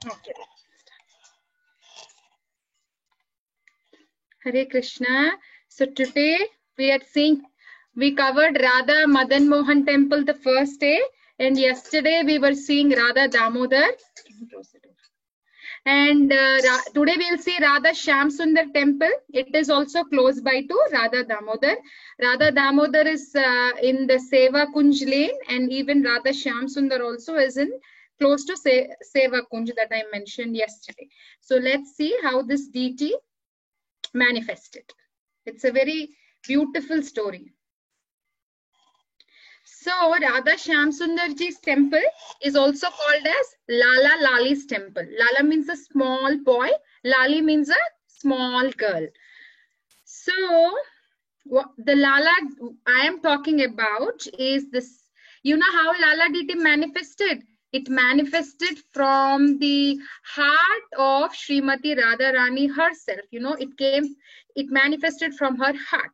Okay. Hare Krishna. So today we covered Radha Madan Mohan temple the first day, and yesterday we were seeing Radha Damodar. And today we'll see Radha Shyam Sundar temple. It is also close by to Radha Damodar. Radha Damodar is in the Seva Kunj lane, and even Radha Shyam Sundar also is in close to Seva Kunj that I mentioned yesterday. So let's see how this deity manifested. It's a very beautiful story. So Radha Shyam Sundarji's temple is also called as Lala Lali's temple. Lala means a small boy. Lali means a small girl. So the Lala I am talking about is this. You know how Lala deity manifested? It manifested from the heart of Srimati Radharani herself. You know, it manifested from her heart.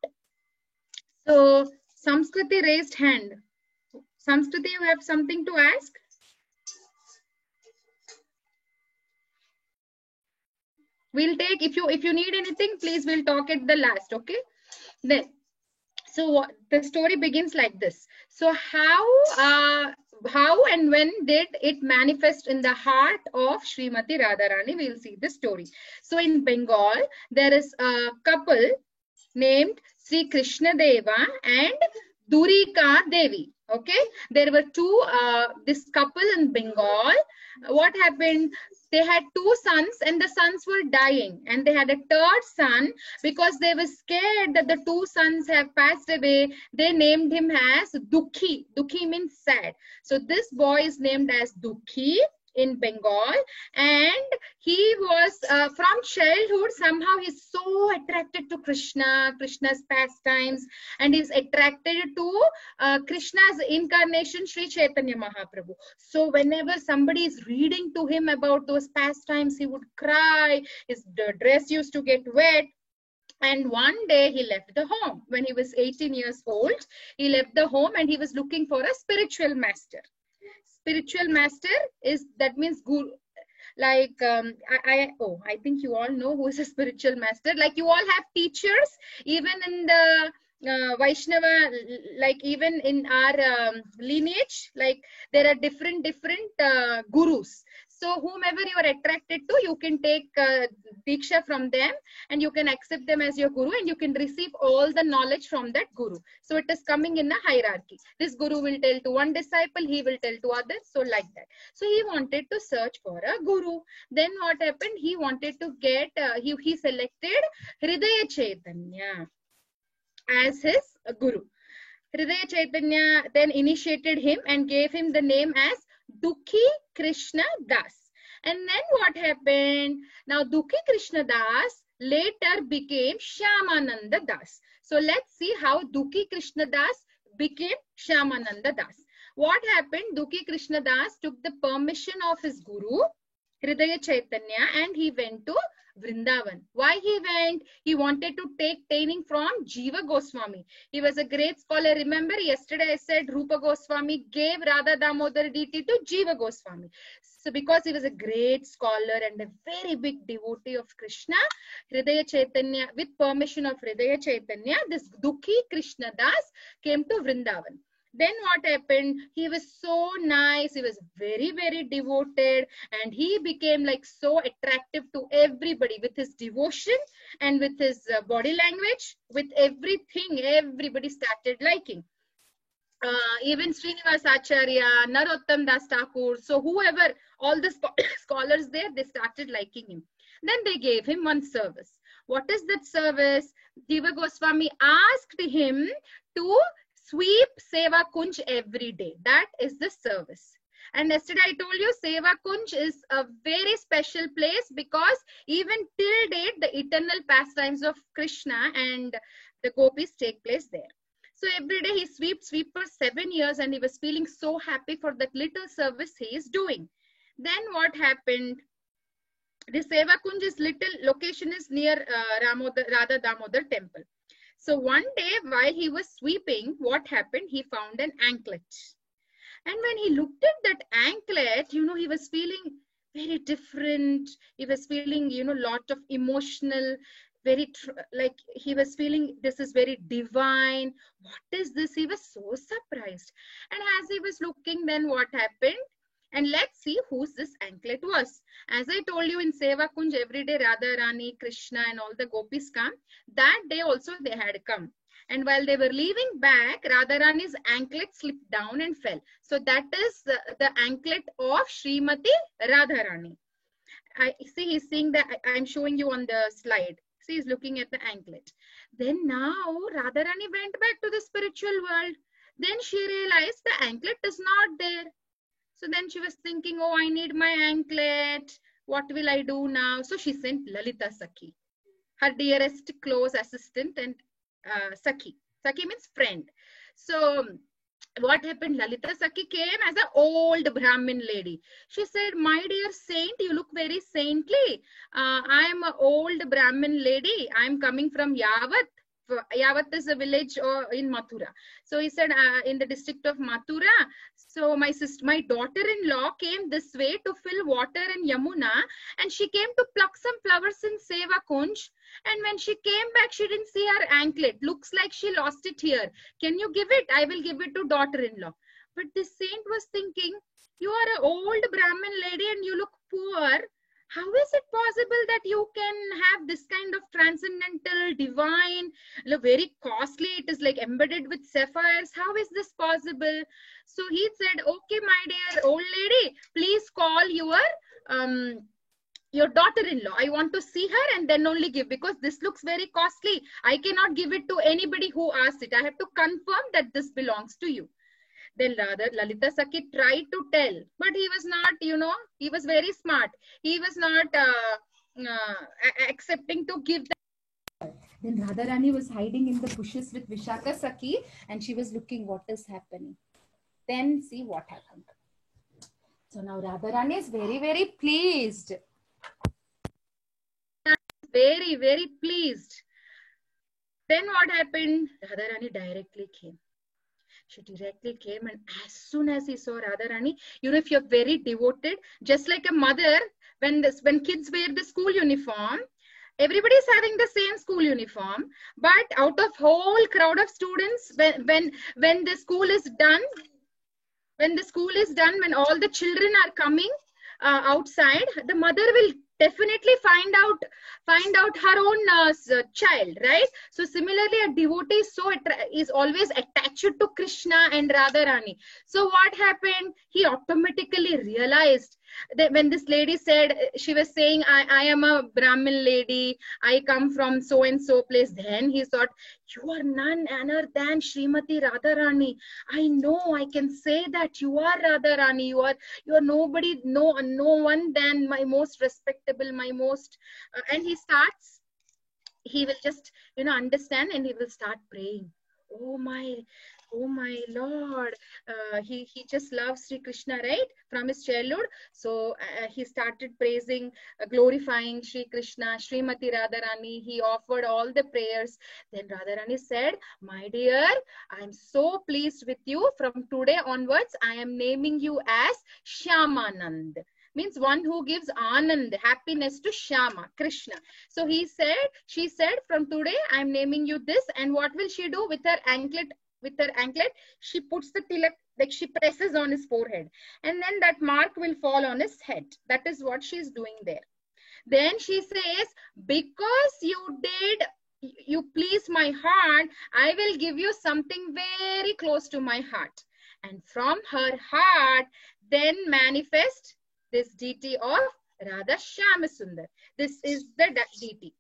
So Samskriti raised hand. Samskriti, you have something to ask? We'll take, if you need anything, please, we'll talk at the last, okay? Then, so the story begins like this. So how and when did it manifest in the heart of Srimati Radharani? We'll see the story. So in Bengal, there is a couple named Sri Krishna Deva and Durika Devi. Okay, there were this couple in Bengal. What happened? They had 2 sons and the sons were dying, and they had a 3rd son. Because they were scared that the 2 sons have passed away, they named him as Dukhi. Dukhi means sad. So this boy is named as Dukhi in Bengal, and he was from childhood, somehow he's so attracted to Krishna's pastimes, and he's attracted to Krishna's incarnation, Sri Chaitanya Mahaprabhu. So whenever somebody is reading to him about those pastimes, he would cry, his dress used to get wet. And one day he left the home. When he was 18 years old, he left the home and he was looking for a spiritual master. Spiritual master that means guru. Like I think you all know who is a spiritual master. Like you all have teachers, even in the Vaishnava, like even in our lineage, like there are different gurus. So whomever you are attracted to, you can take diksha from them and you can accept them as your guru, and you can receive all the knowledge from that guru. So it is coming in a hierarchy. This guru will tell to one disciple, he will tell to others, so like that. So he wanted to search for a guru. Then what happened? He wanted to get, he selected Hridaya Chaitanya as his guru. Hridaya Chaitanya then initiated him and gave him the name as Dukhi Krishna Das. And then what happened? Now Dukhi Krishna Das later became Shyamananda Das. So let's see how Dukhi Krishna Das became Shyamananda Das. What happened? Dukhi Krishna Das took the permission of his guru, Hridaya Chaitanya, and he went to Vrindavan. Why he went? He wanted to take training from Jiva Goswami. He was a great scholar. Remember yesterday I said Rupa Goswami gave Radha Damodar deity to Jiva Goswami. So because he was a great scholar and a very big devotee of Krishna, Hridaya Chaitanya, with permission of Hridaya Chaitanya, this Dukhi Krishna Das came to Vrindavan. Then what happened? He was so nice. He was very, very devoted, and he became like so attractive to everybody with his devotion and with his body language, with everything. Everybody started liking. Even Srinivas Acharya, Narottam Das Thakur, so whoever, all the scholars there, they started liking him. Then they gave him one service. What is that service? Jiva Goswami asked him to sweep Seva Kunj every day. That is the service. And yesterday I told you Seva Kunj is a very special place because even till date the eternal pastimes of Krishna and the gopis take place there. So every day he swept for 7 years, and he was feeling so happy for that little service he is doing. Then what happened? The Seva Kunj's little location is near Radha Damodar temple. So one day while he was sweeping, what happened? He found an anklet. And when he looked at that anklet, you know, he was feeling very different. He was feeling, you know, lot of emotional, very like he was feeling this is very divine. What is this? He was so surprised. And as he was looking, then what happened? And let's see whose this anklet was. As I told you, in Seva Kunj, every day Radha Rani, Krishna and all the gopis come. That day also they had come. And while they were leaving back, Radharani's anklet slipped down and fell. So that is the anklet of Srimati Radharani. I see he's seeing that. I'm showing you on the slide. See, he's looking at the anklet. Then now Radharani went back to the spiritual world. Then she realized the anklet is not there. So then she was thinking, oh, I need my anklet. What will I do now? So she sent Lalita Sakhi, her dearest close assistant, and Sakhi. Sakhi means friend. So what happened? Lalita Sakhi came as an old Brahmin lady. She said, my dear saint, you look very saintly. I am an old Brahmin lady. I am coming from Yavat. Yavat is a village in Mathura. So he said, in the district of Mathura. So my daughter-in-law came this way to fill water in Yamuna, and she came to pluck some flowers in Seva Kunj. And when she came back, she didn't see her anklet. Looks like she lost it here. Can you give it? I will give it to daughter-in-law. But this saint was thinking, you are an old Brahmin lady and you look poor. How is it possible that you can have this kind of transcendental, divine, very costly? It is like embedded with sapphires. How is this possible? So he said, okay, my dear old lady, please call your daughter-in-law. I want to see her and then only give, because this looks very costly. I cannot give it to anybody who asks it. I have to confirm that this belongs to you. Then rather Lalita Sakhi tried to tell, but he was not, you know, he was very smart. He was not accepting to give that. Then Radharani was hiding in the bushes with Vishaka Sakhi, and she was looking what is happening. Then see what happened. So now Radharani is very, very pleased. Very, very pleased. Then what happened? Radharani directly came. She directly came, and as soon as he saw Radharani, you know, if you're very devoted, just like a mother, when kids wear the school uniform, everybody is having the same school uniform, but out of whole crowd of students, when the school is done, when all the children are coming outside, the mother will definitely find out her own child, right? So similarly, a devotee is always attached to Krishna and Radharani. So what happened? He automatically realized that when this lady said, she was saying, I am a Brahmin lady, I come from so and so place. Then he thought, you are none other than Srimati Radharani. I know, I can say that you are Radharani. You are nobody, no one than my most respectable, my most, and he will just, you know, understand, and he will start praying. Oh my Lord, he just loves Sri Krishna, right, from his childhood. So he started praising, glorifying Sri Krishna, Srimati Radharani. He offered all the prayers. Then Radharani said, my dear, I am so pleased with you. From today onwards, I am naming you as Shyamanand. Means one who gives Anand, happiness to Shyama, Krishna. So she said, from today I am naming you this. And what will she do with her anklet? She puts the tilak, like she presses on his forehead, and then that mark will fall on his head. That is what she is doing there. Then she says, because you please my heart, I will give you something very close to my heart. And from her heart, then manifest this deity of Radha Shyam Sundar. This is the deity.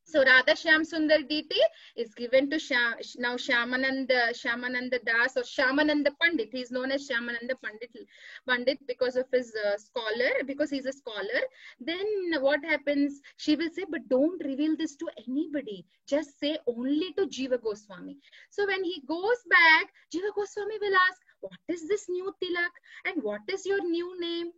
So Radha Shyam Sundar deity is given to now Shyamananda Das or Shyamananda Pandit. He is known as Shyamananda Pandit because of his because he's a scholar. Then what happens? She will say, but don't reveal this to anybody. Just say only to Jiva Goswami. So when he goes back, Jiva Goswami will ask, what is this new tilak and what is your new name?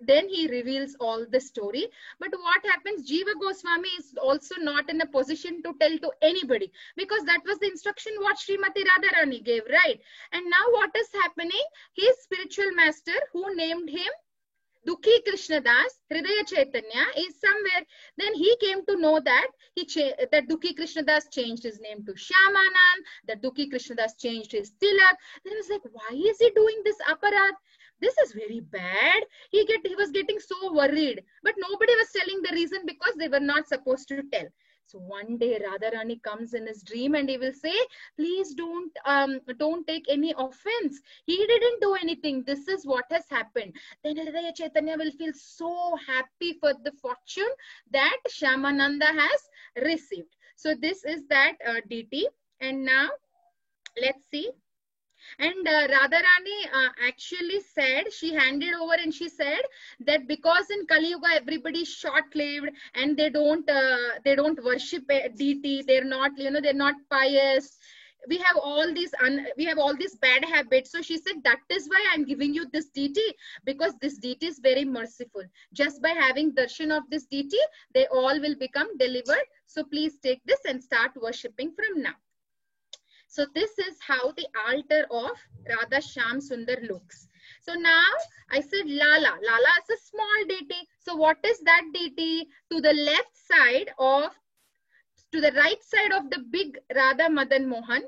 Then he reveals all the story. But what happens? Jiva Goswami is also not in a position to tell to anybody, because that was the instruction what Srimati Radharani gave, right? And now what is happening? His spiritual master, who named him Dukhi Krishnadas, Hridaya Chaitanya is somewhere. Then he came to know that that Dukhi Krishnadas changed his name to Shyamanand, that Dukhi Krishnadas changed his tilak. Then he was like, why is he doing this aparad? This is very bad. He was getting so worried, but nobody was telling the reason because they were not supposed to tell. So one day Radharani comes in his dream and he will say, please don't take any offense. He didn't do anything. This is what has happened. Then Hridaya Chaitanya will feel so happy for the fortune that Shyamananda has received. So this is that deity. And now let's see. And Radharani actually said, she handed over and she said that because in Kali Yuga everybody is short-lived and they don't worship a deity, they're not, they're not pious. We have all these bad habits. So she said, that is why I'm giving you this deity, because this deity is very merciful. Just by having darshan of this deity, they all will become delivered. So please take this and start worshipping from now. So this is how the altar of Radha Shyam Sundar looks. So now I said Lala. Lala is a small deity. So what is that deity? To the left side to the right side of the big Radha Madan Mohan,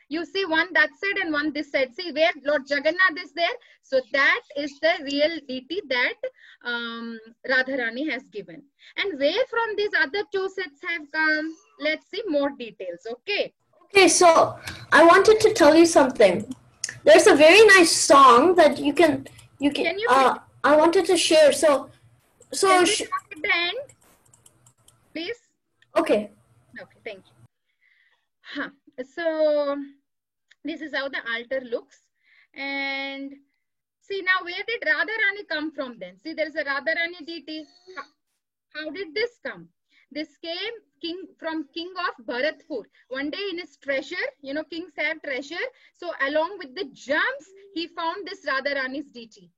you see one that side and one this side. See where Lord Jagannath is there. So that is the real deity that Radharani has given. And where from these other two sets have come? Let's see more details. Okay. Okay, so I wanted to tell you something. There's a very nice song that you can I wanted to share. So can we talk at the end, please? Okay. Okay, thank you. So this is how the altar looks. And see now, where did Radharani come from then? See, there is a Radharani deity. How did this come? This came from king of Bharatpur. One day in his treasure, kings have treasure. So along with the gems, he found this Radharani's deity.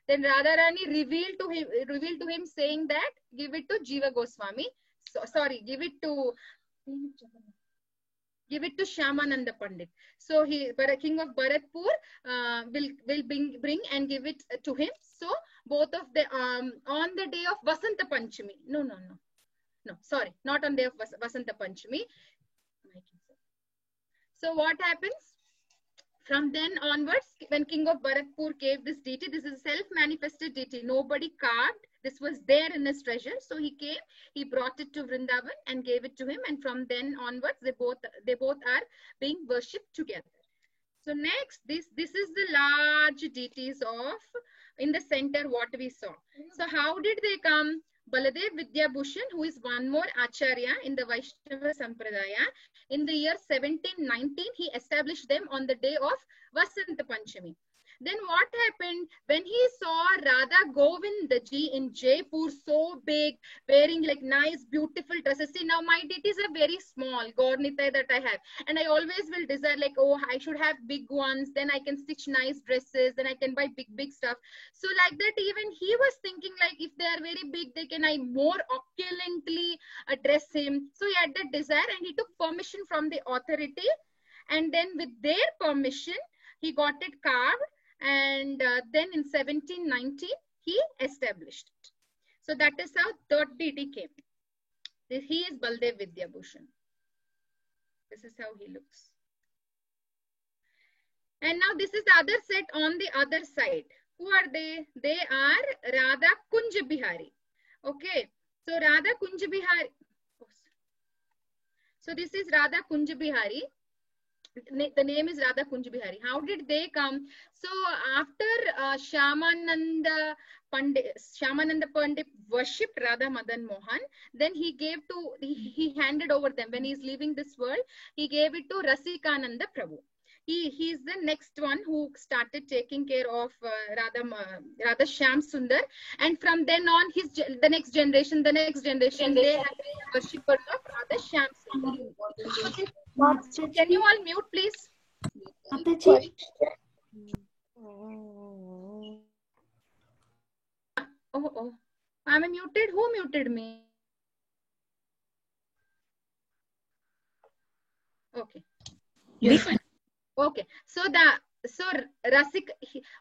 Then Radharani revealed to him saying that, give it to Jiva Goswami. So, sorry, give it to Shyamananda Pandit. So king of Bharatpur will bring and give it to him. So both of the on the day of Vasanta Panchami. No, sorry, not on the day of Vasanta Panchami. So what happens? From then onwards, when king of Bharatpur gave this deity, this is a self-manifested deity. Nobody carved. This was there in his treasure. So he came, he brought it to Vrindavan and gave it to him. And from then onwards, they both are being worshipped together. So next, this is the large deities of, in the center, what we saw. So how did they come? Baladev Vidyabhushan, who is one more Acharya in the Vaishnava Sampradaya, in the year 1719, he established them on the day of Vasanta Panchami. Then what happened when he saw Radha Govindaji in Jaipur, so big, wearing like nice, beautiful dresses. See, now my deities are very small, Gaur Nitai that I have. And I always will desire like, oh, I should have big ones. Then I can stitch nice dresses. Then I can buy big stuff. So like that, even he was thinking like, if they are very big, then I more opulently dress him. So he had that desire and he took permission from the authority. And then with their permission, he got it carved. And then in 1719, he established it. So that is how third deity came. He is Baldev Vidyabhushan. This is how he looks. And now this is the other set on the other side. Who are they? They are Radha Kunja Bihari. Okay. So Radha Kunja Bihari. So this is Radha Kunja Bihari. The name is Radha Kunja Bihari. How did they come? So after Shyamananda Pandit worshipped Radha Madan Mohan, then he handed over them. When he is leaving this world, he gave it to Rasikananda Prabhu. He is the next one who started taking care of Radha Shyam Sundar, and from then on, the next generation, they have been worshippers of Radha Shyam Sundar. Can you all mute, please? Oh, am I muted? Who muted me? Okay. Yes. Okay, so so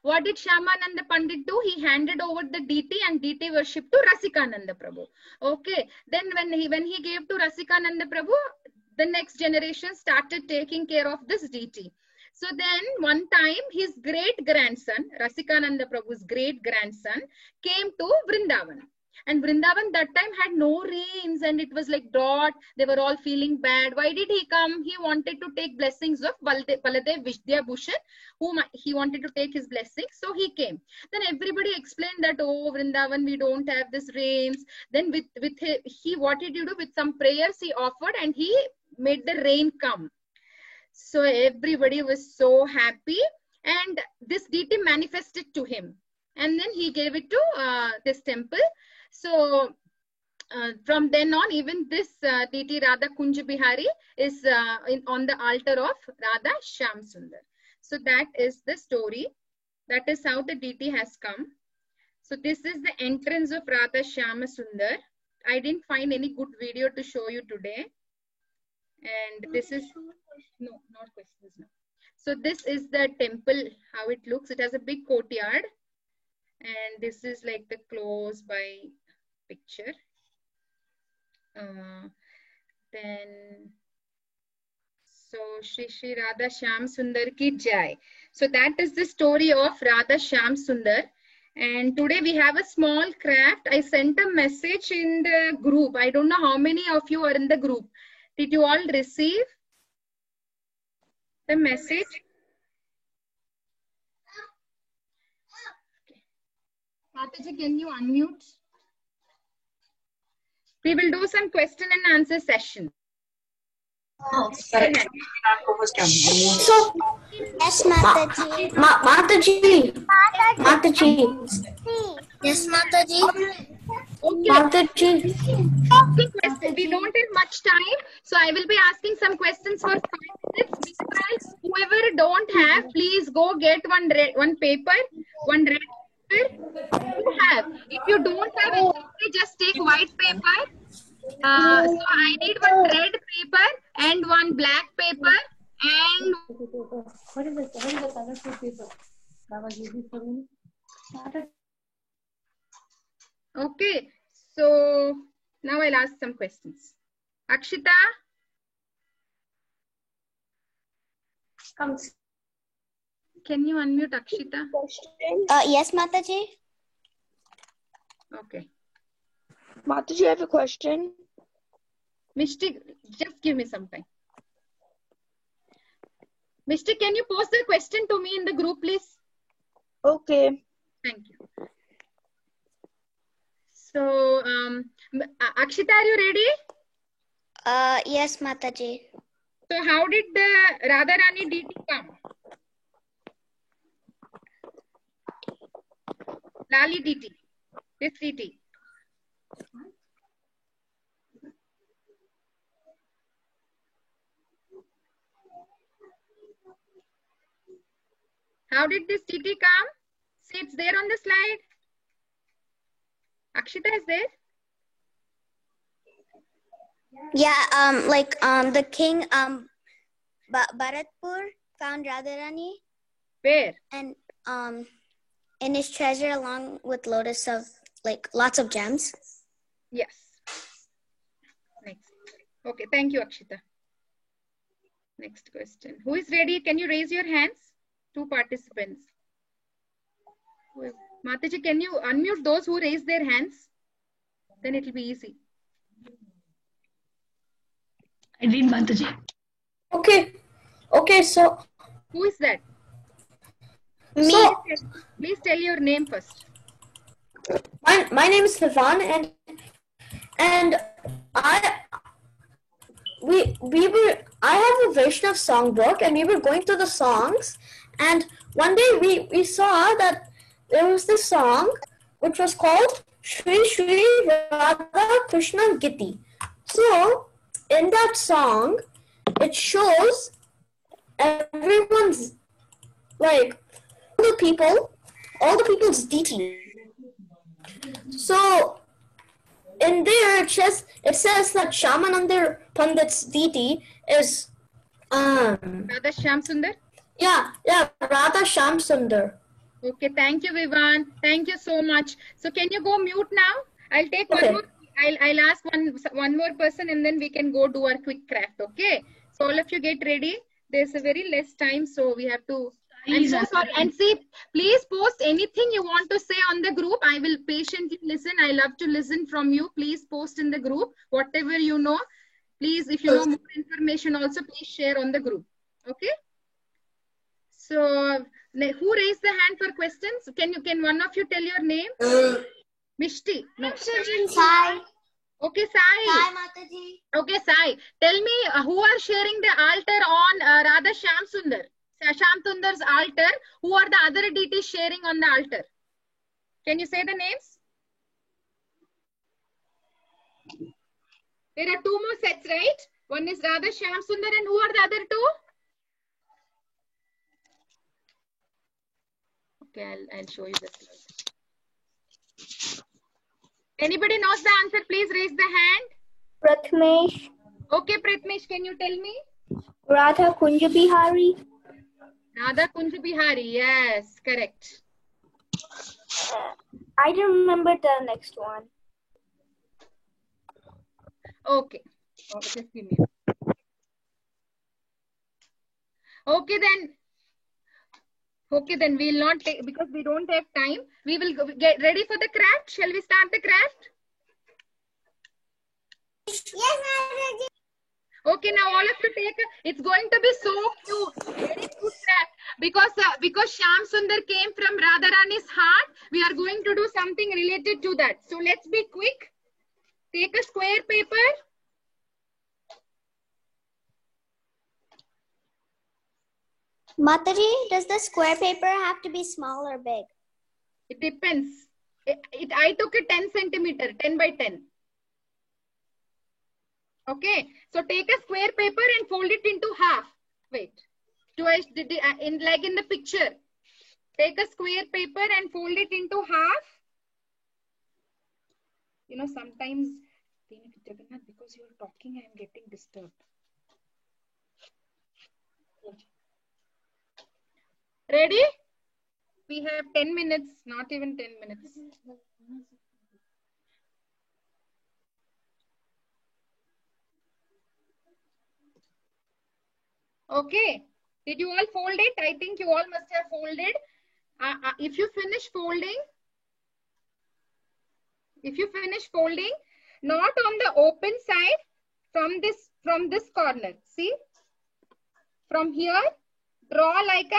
what did Shyamananda Pandit do? He handed over the deity and deity worship to Rasikananda Prabhu. Okay. Then when he gave to Rasikananda Prabhu, the next generation started taking care of this deity. So then one time his great grandson, Rasikananda Prabhu's great grandson, came to Vrindavan. And Vrindavan that time had no rains and it was like drought. They were all feeling bad. Why did he come? He wanted to take blessings of Baladev Vidyabhushan, whom he wanted to take his blessings. So he came. Then everybody explained that, oh, Vrindavan, we don't have this rains. Then what did he do? With some prayers he offered and he made the rain come. So everybody was so happy and this deity manifested to him. And then he gave it to this temple. So from then on, even this deity Radha Kunj Bihari is on the altar of Radha Shyam Sundar. So that is the story. That is how the deity has come. So this is the entrance of Radha Shyam Sundar. I didn't find any good video to show you today. And this is, no, not questions now. So this is the temple, how it looks. It has a big courtyard. And this is like the close by picture. Then, so Shri Radha Shyam Sundar ki Jai. So that is the story of Radha Shyam Sundar. And today we have a small craft. I sent a message in the group. I don't know how many of you are in the group. Did you all receive the message? Mataji, can you unmute? We will do some question and answer session. Oh, sorry. So, yes, Mataji. Mataji. Yes, Mataji. Okay. Mataji. We don't have much time, so I will be asking some questions for 5 minutes. Whoever don't have, please go get one paper, one red paper. You have. If you don't have it, just take white paper. So I need one red paper and one black paper and what is the colorful paper? That was easy for me. Okay, so now I'll ask some questions. Akshita? Can you unmute Akshita? Yes, Mataji. Okay. Mataji, I have a question. Mishti, just give me some time. Mishti, can you post the question to me in the group, please? Okay. Thank you. So, Akshita, are you ready? Yes, Mataji. So, how did the Radharani deity come? Lali deity, this deity. How did this deity come? See, it's there on the slide. Akshita is there? Yeah, the king Bharatpur found Radharani. Where? And in his treasure along with lotus of lots of gems. Yes. Next. Okay, thank you, Akshita. Next question. Who is ready? Can you raise your hands? 2 participants. Mataji, can you unmute those who raise their hands? Then it will be easy. I did, Mataji. Okay, so. Who is that? Me. So, please tell your name first. My name is Vivan and I have a Vaishnav songbook and we were going through the songs and one day we saw that there was this song which was called Shri Shri Radha Krishna Giti. So in that song it shows everyone's all the people's deity. So in there it says that Shyamananda Pandit's deity is Radha Shyam Sundar? Yeah, Radha Shamsundar. Okay, thank you, Vivan. Thank you so much. So can you go mute now? I'll take one Okay. more. I'll ask one more person and then we can go do our quick craft. Okay. So all of you get ready. There's a very less time, so we have to. I'm so sorry. And see, please post anything you want to say on the group. I will patiently listen. I love to listen from you. Please post in the group whatever you know. Please, if you know more information, also please share on the group. Okay. So who raised the hand for questions? Can one of you tell your name? Mishti. No. Sai. Okay, Sai. Mataji. Okay, Sai. Tell me who are sharing the altar on Radha Shamsundar? Shamsundar's altar. Who are the other deities sharing on the altar? Can you say the names? There are two more sets, right? One is Radha Shamsundar and who are the other two? Okay, I'll show you the slide. Anybody knows the answer? Please raise the hand. Prathamesh, Okay, Pratmesh, can you tell me? Radha Kunjabihari. Radha Kunj Bihari. Yes, correct. I don't remember the next one. Okay. Oh, just give me. Okay, then. Okay, then we'll not take, because we don't have time. We will get ready for the craft. Shall we start the craft? Yes, Mataji. Okay, now all of you take. It's going to be so cute. Very cute craft. Because Sham Sundar came from Radharani's heart, we are going to do something related to that. So let's be quick. Take a square paper. Mataji, does the square paper have to be small or big? It depends. I took a 10 centimeter, 10 by 10. Okay, so take a square paper and fold it into half. Wait, like in the picture. Take a square paper and fold it into half. You know, sometimes because you're talking, I am getting disturbed. Ready? We have 10 minutes, not even 10 minutes. Okay. Did you all fold it? I think you all must have folded. If you finish folding, not on the open side, from this corner. See? From here, draw like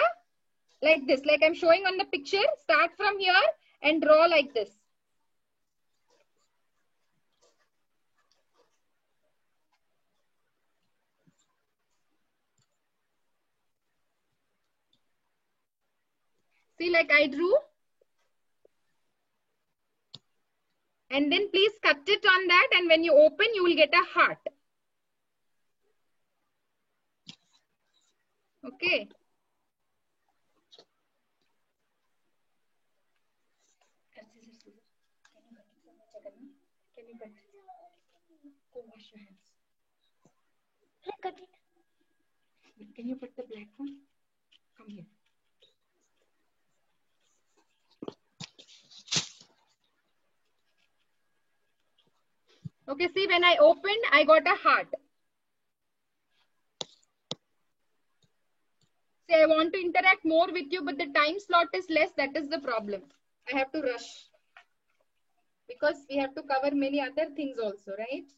this, like I'm showing on the picture. Start from here and draw like this. See, like I drew. And then please cut it on that, and when you open, you will get a heart. Okay. Can you cut it? Go wash your hands. Cut it. Can you put the black one? Come here. Okay, see, when I opened, I got a heart. See, I want to interact more with you, but the time slot is less. That is the problem. I have to rush. Because we have to cover many other things also, right?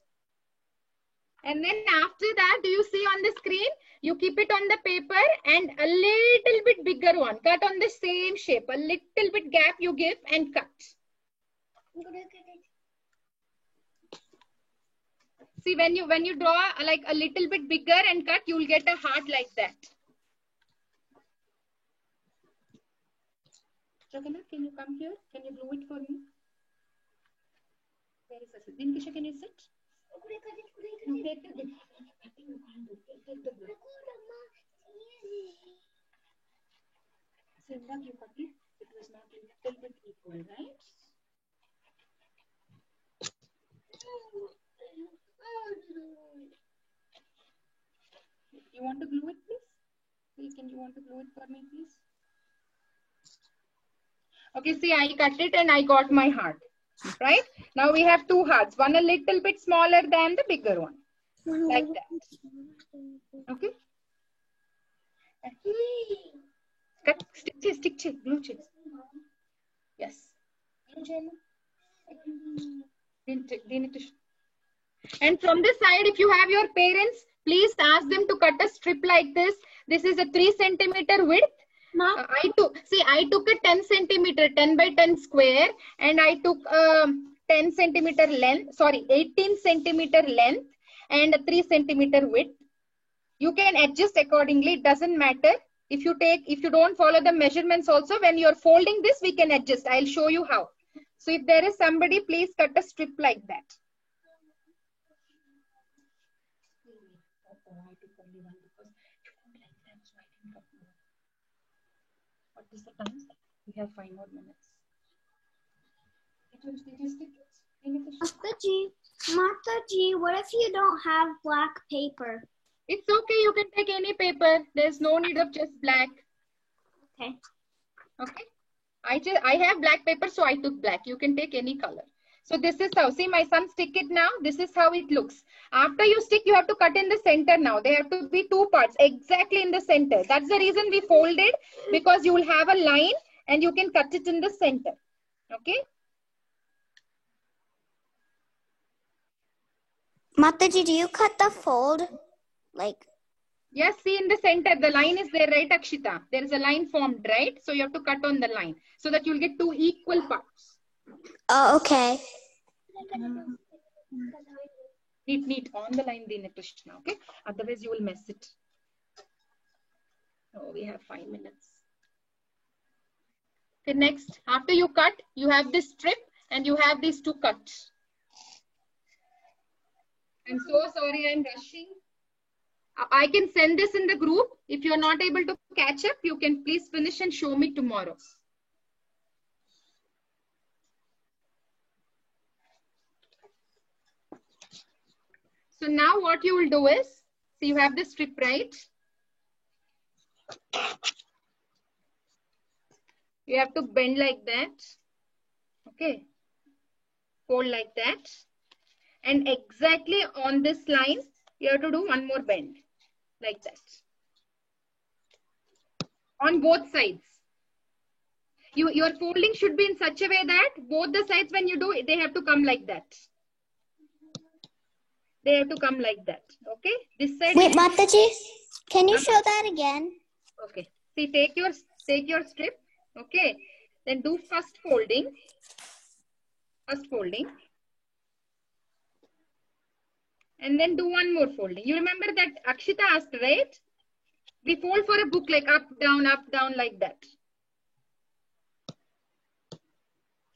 And then after that, do you see on the screen? You keep it on the paper and a little bit bigger one. Cut on the same shape. A little bit gap you give and cut. See, when you draw like a little bit bigger and cut, you will get a heart like that. Jagannath, can you come here? Can you glue it for me? Where is Asit? Dinkisha, can you sit? No, take the cutting you can't do. Take the glue. Simba, you cut it. It was not a little bit equal, right? You want to glue it, please? Can you you want to glue it for me, please? Okay, see, I cut it and I got my heart. Right? Now we have two hearts. One a little bit smaller than the bigger one. Like that. Okay? Cut, stick, glue chips. Yes. And from this side, if you have your parents, please ask them to cut a strip like this. This is a 3 centimeter width. I took a 10 centimeter, 10 by 10 square, and I took 10 centimeter length, sorry, 18 centimeter length and a 3 centimeter width. You can adjust accordingly. It doesn't matter. If you don't follow the measurements also, when you're folding this, we can adjust. I'll show you how. So if there is somebody, please cut a strip like that. What is the time? We have 5 more minutes. Mataji, what if you don't have black paper? It's okay. You can take any paper. There's no need of just black. Okay. Okay. I have black paper, so I took black. You can take any color. So this is how. See, my son stick it now. This is how it looks. After you stick, you have to cut in the center now. They have to be 2 parts exactly in the center. That's the reason we folded, because you will have a line and you can cut it in the center. Okay. Mataji, do you cut the fold? Like, yes, see in the center, the line is there, right, Akshita? There is a line formed, right? So you have to cut on the line so that you'll get 2 equal parts. oh, okay. Neat on the line, Dina Krishna, okay? Otherwise you will mess it. Oh, we have 5 minutes. Okay, next, after you cut, you have this strip and you have these 2 cuts. I'm so sorry, I'm rushing. I can send this in the group. If you're not able to catch up, you can please finish and show me tomorrow. So now what you will do is, so you have this strip, right? You have to bend like that. Okay. Fold like that. And exactly on this line, you have to do one more bend. Like that. On both sides. Your folding should be in such a way that both the sides, when you do, they have to come like that. They have to come like that. Okay. This side. Wait, Mataji, can you show that again? Okay. See, take your strip. Okay. Then do first folding. And then do one more folding. You remember that Akshita asked, right? We fold for a book like up, down, like that.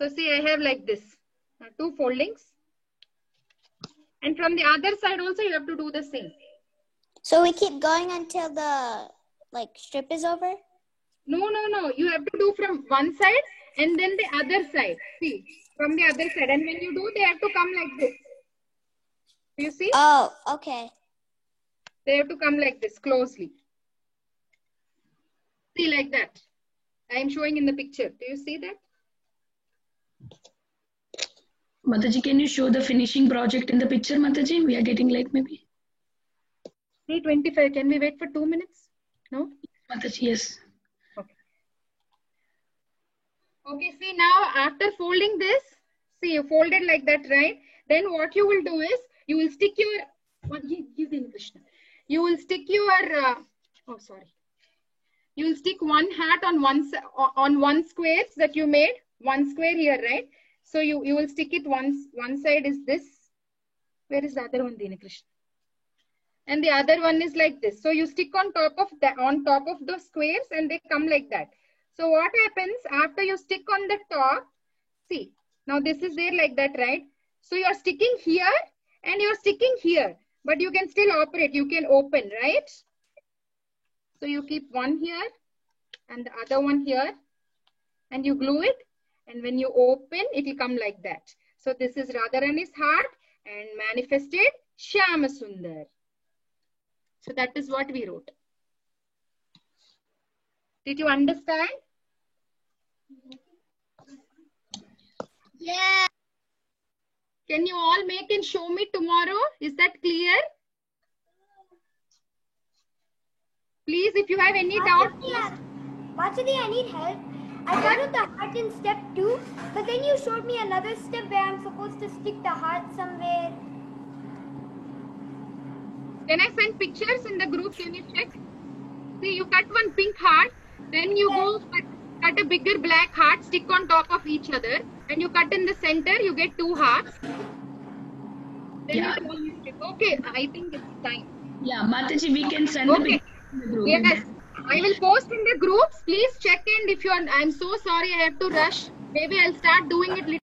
So see, I have like this. 2 foldings. And from the other side also, you have to do the same. So we keep going until the strip is over? No. You have to do from one side and then the other side. See, from the other side. And when you do, they have to come like this. You see? Oh, okay. They have to come like this, closely. See, like that. I am showing in the picture. Do you see that? Mataji, can you show the finishing project in the picture, Mataji? We are getting late, maybe. 3:25. Can we wait for 2 minutes? No? Mataji, yes. Okay. Okay, see now, after folding this, see, you folded like that, right? Then what you will do is, you will stick your, you will stick your, you will stick one heart on one square that you made, one square here, right? So you will stick it one side is this. Where is the other one, Dina Krishna? And the other one is like this. So you stick on top of the squares and they come like that. So what happens after you stick on the top? See, now this is there like that, right? So you're sticking here and you're sticking here, but you can still operate. You can open, right? So you keep one here and the other one here and you glue it. And when you open, it will come like that. So this is Radharani's heart and manifested Shyama Sundar. So that is what we wrote. Did you understand? Yeah. Can you all make and show me tomorrow? Is that clear? Please, if you have any doubt, Vasudevi, I need help. I followed the heart in step 2, but then you showed me another step where I'm supposed to stick the heart somewhere. can I send pictures in the group? Can you check? See, you cut one pink heart, then you go cut a bigger black heart, stick on top of each other, and you cut in the center, you get 2 hearts. Then Yeah. you stick. Okay, I think it's time. Yeah, Mataji, we can send the Okay. picture in the group. Yes, I will post in the groups. Please check in if you are. I'm so sorry, I have to rush. Maybe I'll start doing it.